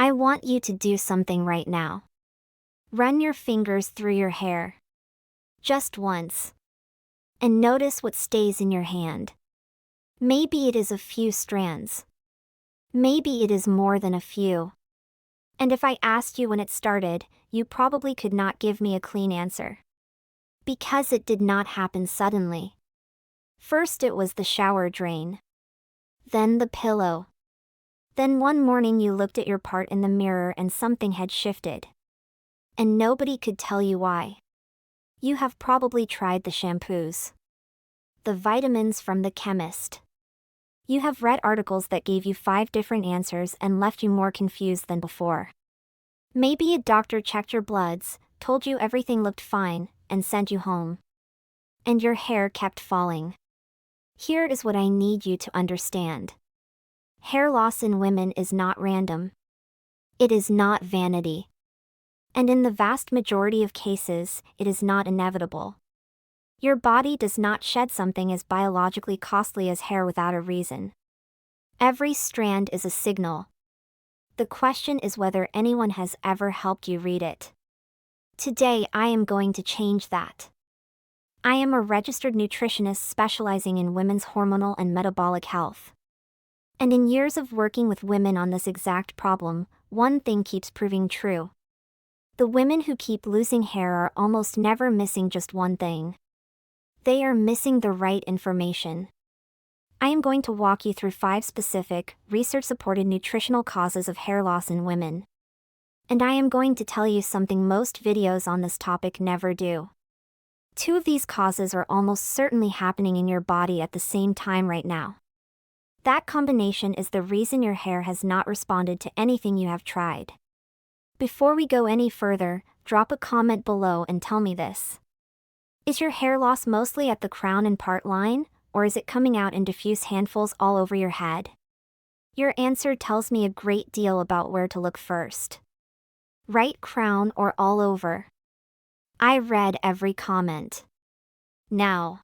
I want you to do something right now. Run your fingers through your hair. Just once. And notice what stays in your hand. Maybe it is a few strands. Maybe it is more than a few. And if I asked you when it started, you probably could not give me a clean answer. Because it did not happen suddenly. First it was the shower drain. Then the pillow. Then one morning you looked at your part in the mirror and something had shifted. And nobody could tell you why. You have probably tried the shampoos. The vitamins from the chemist. You have read articles that gave you 5 different answers and left you more confused than before. Maybe a doctor checked your bloods, told you everything looked fine, and sent you home. And your hair kept falling. Here is what I need you to understand. Hair loss in women is not random. It is not vanity. And in the vast majority of cases, it is not inevitable. Your body does not shed something as biologically costly as hair without a reason. Every strand is a signal. The question is whether anyone has ever helped you read it. Today I am going to change that. I am a registered nutritionist specializing in women's hormonal and metabolic health. And in years of working with women on this exact problem, one thing keeps proving true. The women who keep losing hair are almost never missing just one thing. They are missing the right information. I am going to walk you through 5 specific, research-supported nutritional causes of hair loss in women. And I am going to tell you something most videos on this topic never do. 2 of these causes are almost certainly happening in your body at the same time right now. That combination is the reason your hair has not responded to anything you have tried. Before we go any further, drop a comment below and tell me this. Is your hair loss mostly at the crown and part line, or is it coming out in diffuse handfuls all over your head? Your answer tells me a great deal about where to look first. Right crown or all over? I read every comment. Now,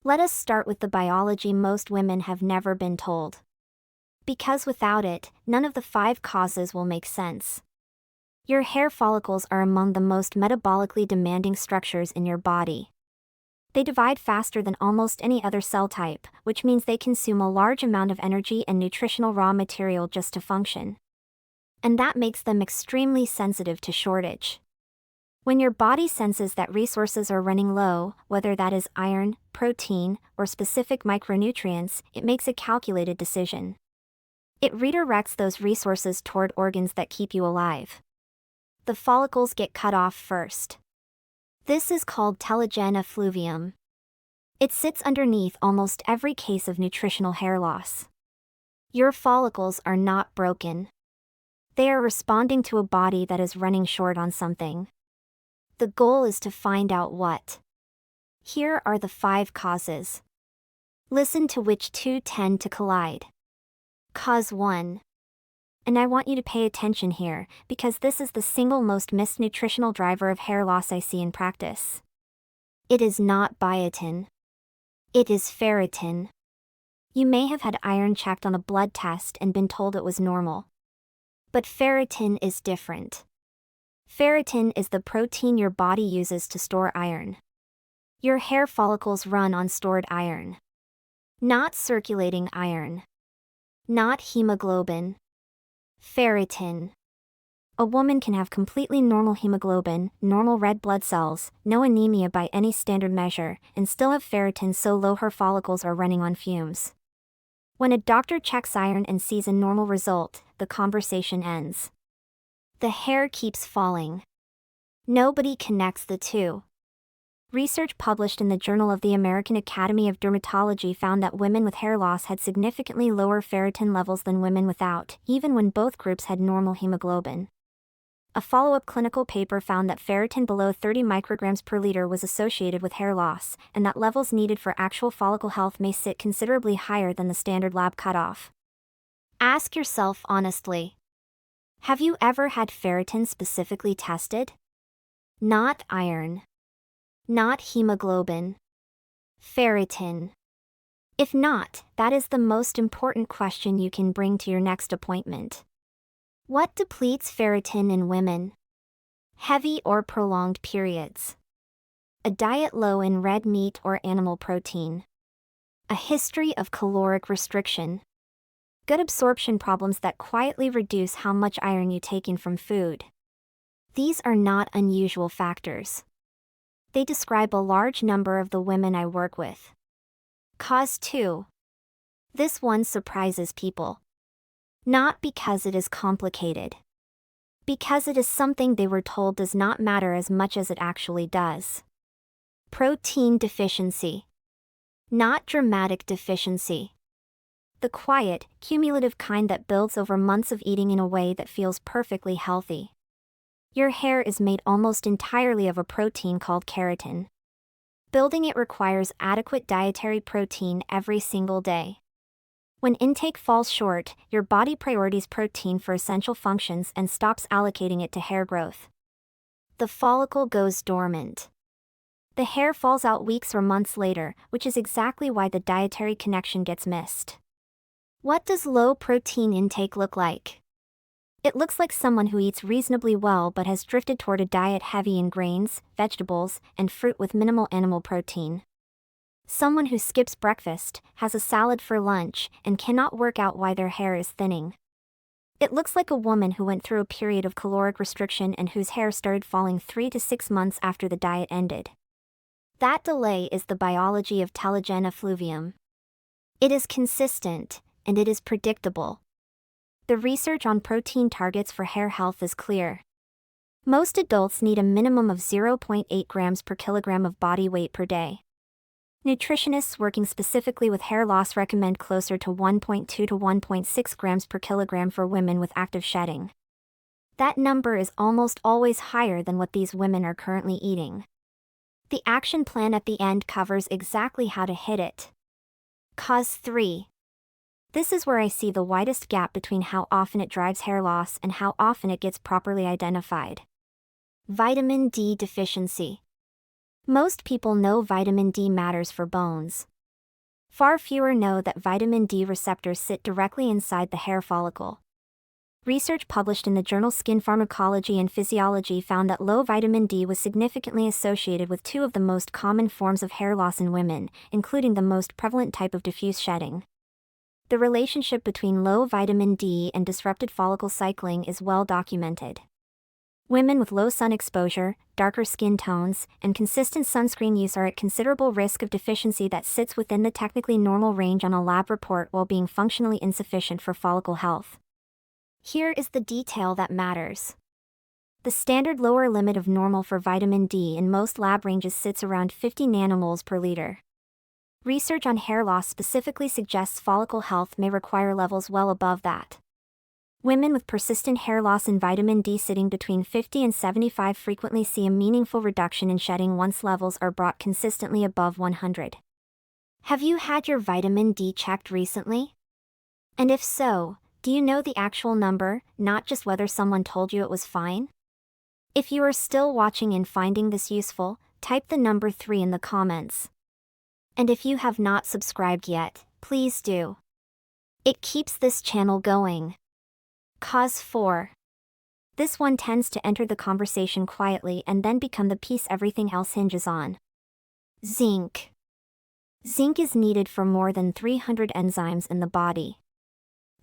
let us start with the biology most women have never been told. Because without it, none of the 5 causes will make sense. Your hair follicles are among the most metabolically demanding structures in your body. They divide faster than almost any other cell type, which means they consume a large amount of energy and nutritional raw material just to function. And that makes them extremely sensitive to shortage. When your body senses that resources are running low, whether that is iron, protein, or specific micronutrients, it makes a calculated decision. It redirects those resources toward organs that keep you alive. The follicles get cut off first. This is called telogen effluvium. It sits underneath almost every case of nutritional hair loss. Your follicles are not broken. They are responding to a body that is running short on something. The goal is to find out what. Here are the 5 causes. Listen to which 2 tend to collide. Cause 1. And I want you to pay attention here, because this is the single most missed nutritional driver of hair loss I see in practice. It is not biotin. It is ferritin. You may have had iron checked on a blood test and been told it was normal. But ferritin is different. Ferritin is the protein your body uses to store iron. Your hair follicles run on stored iron. Not circulating iron. Not hemoglobin. Ferritin. A woman can have completely normal hemoglobin, normal red blood cells, no anemia by any standard measure, and still have ferritin so low her follicles are running on fumes. When a doctor checks iron and sees a normal result, the conversation ends. The hair keeps falling. Nobody connects the 2. Research published in the Journal of the American Academy of Dermatology found that women with hair loss had significantly lower ferritin levels than women without, even when both groups had normal hemoglobin. A follow-up clinical paper found that ferritin below 30 micrograms per liter was associated with hair loss, and that levels needed for actual follicle health may sit considerably higher than the standard lab cutoff. Ask yourself honestly. Have you ever had ferritin specifically tested? Not iron. Not hemoglobin. Ferritin. If not, that is the most important question you can bring to your next appointment. What depletes ferritin in women? Heavy or prolonged periods. A diet low in red meat or animal protein. A history of caloric restriction. Gut absorption problems that quietly reduce how much iron you take in from food. These are not unusual factors. They describe a large number of the women I work with. Cause 2. This one surprises people. Not because it is complicated. Because it is something they were told does not matter as much as it actually does. Protein deficiency. Not dramatic deficiency. The quiet, cumulative kind that builds over months of eating in a way that feels perfectly healthy. Your hair is made almost entirely of a protein called keratin. Building it requires adequate dietary protein every single day. When intake falls short, your body prioritizes protein for essential functions and stops allocating it to hair growth. The follicle goes dormant. The hair falls out weeks or months later, which is exactly why the dietary connection gets missed. What does low protein intake look like? It looks like someone who eats reasonably well but has drifted toward a diet heavy in grains, vegetables, and fruit with minimal animal protein. Someone who skips breakfast, has a salad for lunch, and cannot work out why their hair is thinning. It looks like a woman who went through a period of caloric restriction and whose hair started falling 3 to 6 months after the diet ended. That delay is the biology of telogen effluvium. It is consistent, and it is predictable. The research on protein targets for hair health is clear. Most adults need a minimum of 0.8 grams per kilogram of body weight per day. Nutritionists working specifically with hair loss recommend closer to 1.2 to 1.6 grams per kilogram for women with active shedding. That number is almost always higher than what these women are currently eating. The action plan at the end covers exactly how to hit it. Cause 3. This is where I see the widest gap between how often it drives hair loss and how often it gets properly identified. Vitamin D deficiency. Most people know vitamin D matters for bones. Far fewer know that vitamin D receptors sit directly inside the hair follicle. Research published in the journal Skin Pharmacology and Physiology found that low vitamin D was significantly associated with 2 of the most common forms of hair loss in women, including the most prevalent type of diffuse shedding. The relationship between low vitamin D and disrupted follicle cycling is well documented. Women with low sun exposure, darker skin tones, and consistent sunscreen use are at considerable risk of deficiency that sits within the technically normal range on a lab report while being functionally insufficient for follicle health. Here is the detail that matters. The standard lower limit of normal for vitamin D in most lab ranges sits around 50 nanomoles per liter. Research on hair loss specifically suggests follicle health may require levels well above that. Women with persistent hair loss and vitamin D sitting between 50 and 75 frequently see a meaningful reduction in shedding once levels are brought consistently above 100. Have you had your vitamin D checked recently? And if so, do you know the actual number, not just whether someone told you it was fine? If you are still watching and finding this useful, type the number 3 in the comments. And if you have not subscribed yet, please do. It keeps this channel going. Cause 4. This one tends to enter the conversation quietly and then become the piece everything else hinges on. Zinc. Zinc is needed for more than 300 enzymes in the body.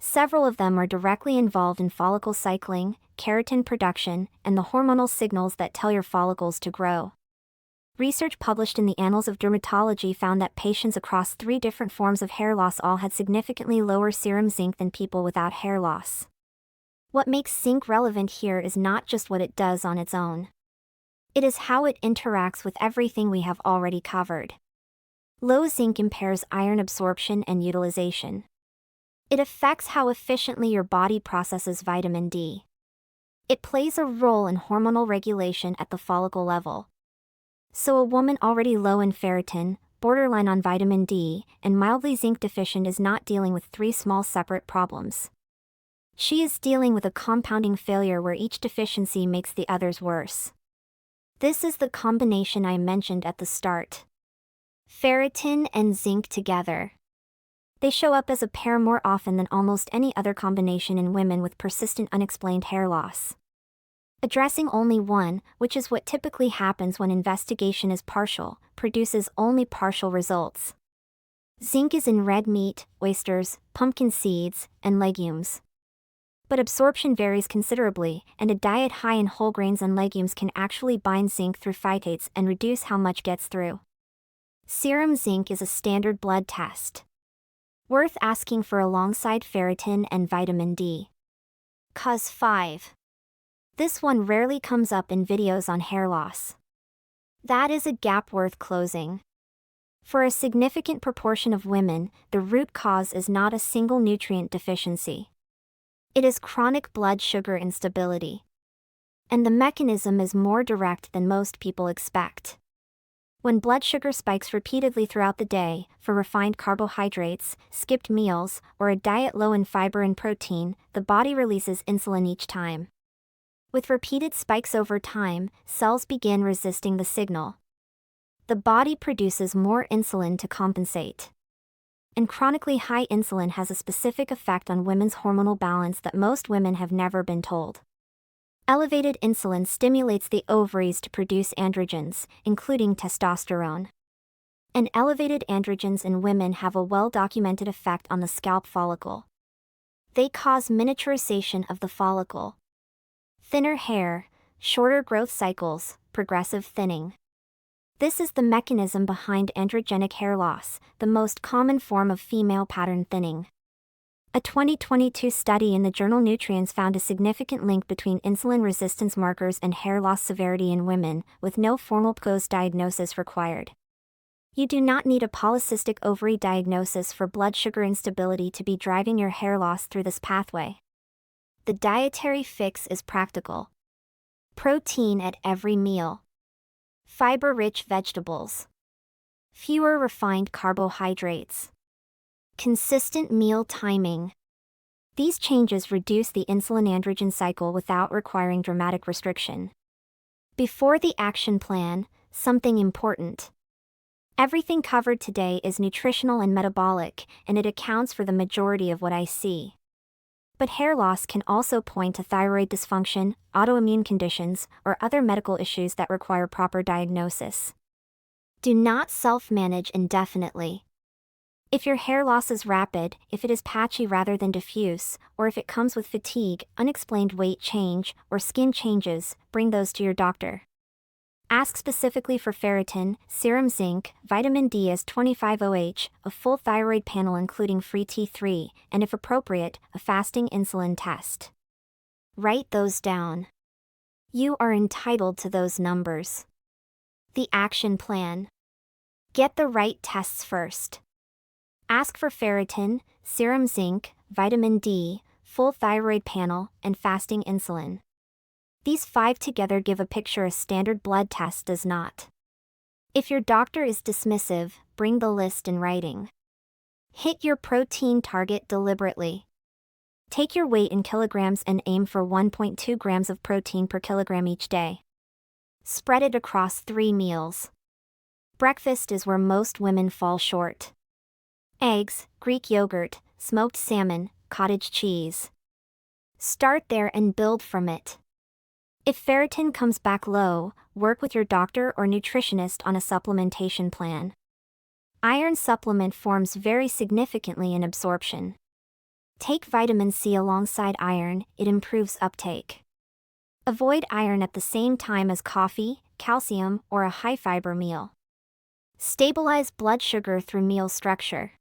Several of them are directly involved in follicle cycling, keratin production, and the hormonal signals that tell your follicles to grow. Research published in the Annals of Dermatology found that patients across 3 different forms of hair loss all had significantly lower serum zinc than people without hair loss. What makes zinc relevant here is not just what it does on its own. It is how it interacts with everything we have already covered. Low zinc impairs iron absorption and utilization. It affects how efficiently your body processes vitamin D. It plays a role in hormonal regulation at the follicle level. So a woman already low in ferritin, borderline on vitamin D, and mildly zinc deficient is not dealing with 3 small separate problems. She is dealing with a compounding failure where each deficiency makes the others worse. This is the combination I mentioned at the start. Ferritin and zinc together. They show up as a pair more often than almost any other combination in women with persistent unexplained hair loss. Addressing only one, which is what typically happens when investigation is partial, produces only partial results. Zinc is in red meat, oysters, pumpkin seeds, and legumes. But absorption varies considerably, and a diet high in whole grains and legumes can actually bind zinc through phytates and reduce how much gets through. Serum zinc is a standard blood test. Worth asking for alongside ferritin and vitamin D. Cause 5. This one rarely comes up in videos on hair loss. That is a gap worth closing. For a significant proportion of women, the root cause is not a single nutrient deficiency. It is chronic blood sugar instability. And the mechanism is more direct than most people expect. When blood sugar spikes repeatedly throughout the day, for refined carbohydrates, skipped meals, or a diet low in fiber and protein, the body releases insulin each time. With repeated spikes over time, cells begin resisting the signal. The body produces more insulin to compensate. And chronically high insulin has a specific effect on women's hormonal balance that most women have never been told. Elevated insulin stimulates the ovaries to produce androgens, including testosterone. And elevated androgens in women have a well-documented effect on the scalp follicle. They cause miniaturization of the follicle. Thinner hair, shorter growth cycles, progressive thinning. This is the mechanism behind androgenic hair loss, the most common form of female pattern thinning. A 2022 study in the journal Nutrients found a significant link between insulin resistance markers and hair loss severity in women, with no formal PCOS diagnosis required. You do not need a polycystic ovary diagnosis for blood sugar instability to be driving your hair loss through this pathway. The dietary fix is practical. Protein at every meal. Fiber-rich vegetables. Fewer refined carbohydrates. Consistent meal timing. These changes reduce the insulin-androgen cycle without requiring dramatic restriction. Before the action plan, something important. Everything covered today is nutritional and metabolic, and it accounts for the majority of what I see. But hair loss can also point to thyroid dysfunction, autoimmune conditions, or other medical issues that require proper diagnosis. Do not self-manage indefinitely. If your hair loss is rapid, if it is patchy rather than diffuse, or if it comes with fatigue, unexplained weight change, or skin changes, bring those to your doctor. Ask specifically for ferritin, serum zinc, vitamin D as 25OH, a full thyroid panel including free T3, and if appropriate, a fasting insulin test. Write those down. You are entitled to those numbers. The action plan. Get the right tests first. Ask for ferritin, serum zinc, vitamin D, full thyroid panel, and fasting insulin. These 5 together give a picture a standard blood test does not. If your doctor is dismissive, bring the list in writing. Hit your protein target deliberately. Take your weight in kilograms and aim for 1.2 grams of protein per kilogram each day. Spread it across 3 meals. Breakfast is where most women fall short. Eggs, Greek yogurt, smoked salmon, cottage cheese. Start there and build from it. If ferritin comes back low, work with your doctor or nutritionist on a supplementation plan. Iron supplement forms vary significantly in absorption. Take vitamin C alongside iron, it improves uptake. Avoid iron at the same time as coffee, calcium, or a high-fiber meal. Stabilize blood sugar through meal structure.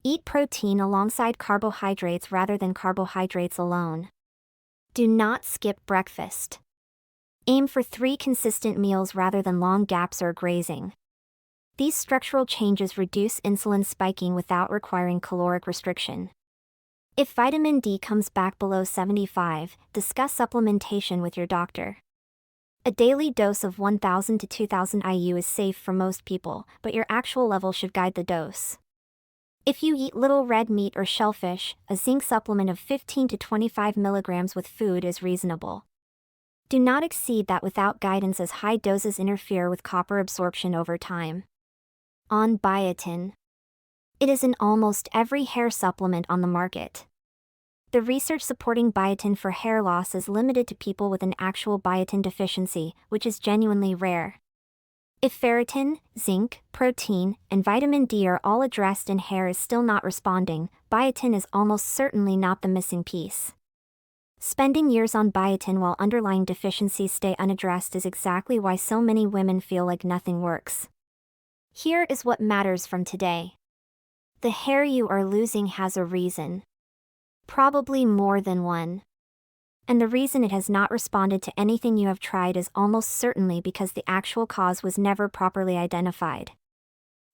Eat protein alongside carbohydrates rather than carbohydrates alone. Do not skip breakfast. Aim for 3 consistent meals rather than long gaps or grazing. These structural changes reduce insulin spiking without requiring caloric restriction. If vitamin D comes back below 75, discuss supplementation with your doctor. A daily dose of 1,000 to 2,000 IU is safe for most people, but your actual level should guide the dose. If you eat little red meat or shellfish, a zinc supplement of 15 to 25 milligrams with food is reasonable. Do not exceed that without guidance as high doses interfere with copper absorption over time. On biotin. It is in almost every hair supplement on the market. The research supporting biotin for hair loss is limited to people with an actual biotin deficiency, which is genuinely rare. If ferritin, zinc, protein, and vitamin D are all addressed and hair is still not responding, biotin is almost certainly not the missing piece. Spending years on biotin while underlying deficiencies stay unaddressed is exactly why so many women feel like nothing works. Here is what matters from today. The hair you are losing has a reason. Probably more than one. And the reason it has not responded to anything you have tried is almost certainly because the actual cause was never properly identified.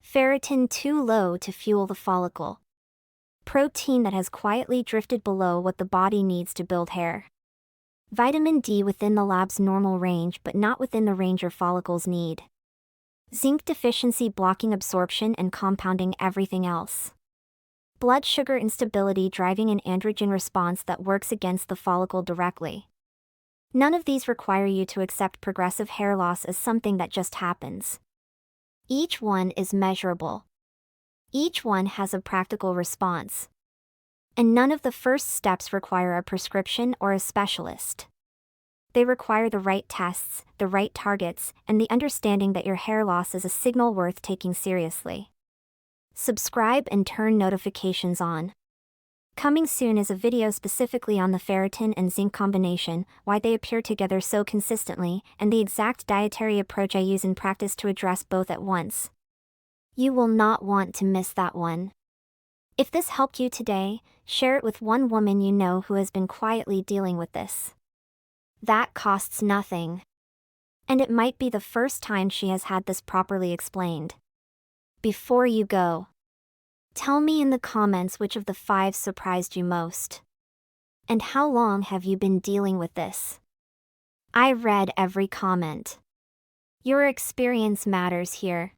Ferritin too low to fuel the follicle. Protein that has quietly drifted below what the body needs to build hair. Vitamin D within the lab's normal range but not within the range your follicles need. Zinc deficiency blocking absorption and compounding everything else. Blood sugar instability driving an androgen response that works against the follicle directly. None of these require you to accept progressive hair loss as something that just happens. Each one is measurable. Each one has a practical response. And none of the first steps require a prescription or a specialist. They require the right tests, the right targets, and the understanding that your hair loss is a signal worth taking seriously. Subscribe and turn notifications on. Coming soon is a video specifically on the ferritin and zinc combination, why they appear together so consistently, and the exact dietary approach I use in practice to address both at once. You will not want to miss that one. If this helped you today, share it with one woman you know who has been quietly dealing with this. That costs nothing. And it might be the first time she has had this properly explained. Before you go, tell me in the comments which of the 5 surprised you most. And how long have you been dealing with this? I read every comment. Your experience matters here.